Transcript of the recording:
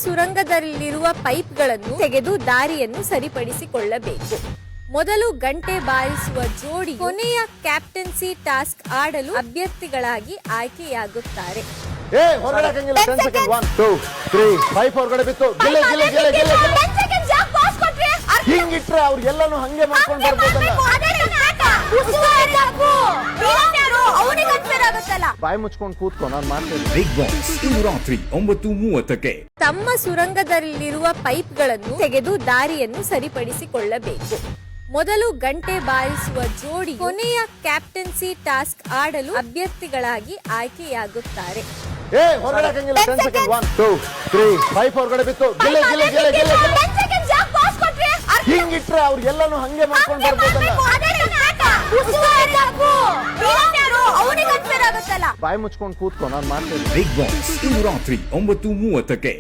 ಸುರಂಗದಲ್ಲಿರುವ ಪೈಪ್ಗಳನ್ನು ತೆಗೆದು ದಾರಿಯನ್ನು ಸರಿಪಡಿಸಿಕೊಳ್ಳಬೇಕು. ಮೊದಲು ಗಂಟೆ ಬಾರಿಸುವ ಜೋಡಿ ಕೊನೆಯ ಕ್ಯಾಪ್ಟನ್ಸಿ ಟಾಸ್ಕ್ ಆಡಲು ಅಭ್ಯರ್ಥಿಗಳಾಗಿ ಆಯ್ಕೆಯಾಗುತ್ತಾರೆ. ಹಿಂಗಿಟ್ರೆ ಅವ್ರಿಗೆಲ್ಲಾನು ಹಂಗೆ ಮಾಡ್ಕೊಂಡು ಬಾಯಿ ಮುಚ್ಕೊಂಡು ಕೂತ್ಕೊ, ನಾನು ಮಾಡ್ತೇನೆ. ಬಿಗ್ ಬಾಸ್ ಇಂದು ರಾತ್ರಿ 9:30ಕ್ಕೆ. ತಮ್ಮ ಸುರಂಗದಲ್ಲಿರುವ ಪೈಪ್ಗಳನ್ನು ತೆಗೆದು ದಾರಿಯನ್ನು ಸರಿಪಡಿಸಿಕೊಳ್ಳಬೇಕು. ಮೊದಲು ಗಂಟೆ ಬಾರಿಸುವ ಜೋಡಿ ಕೊನೆಯ ಕ್ಯಾಪ್ಟನ್ಸಿ ಟಾಸ್ಕ್ ಆಡಲು ಅಭ್ಯರ್ಥಿಗಳಾಗಿ ಆಯ್ಕೆಯಾಗುತ್ತಾರೆ. ಹಿಂಗಿಟ್ರೆ ಅವ್ರಿಗೆಲ್ಲಾನು ಹಂಗೆ ಮಾಡ್ಕೊಂಡು ಬಾಯಿ ಮುಚ್ಕೊಂಡು ಕೂತ್ಕೊ, ನಾನು ಮಾಡ್ತೇನೆ. ಬಿಗ್ ಬಾಸ್ ಇಂದು ರಾತ್ರಿ 9:30ಕ್ಕೆ.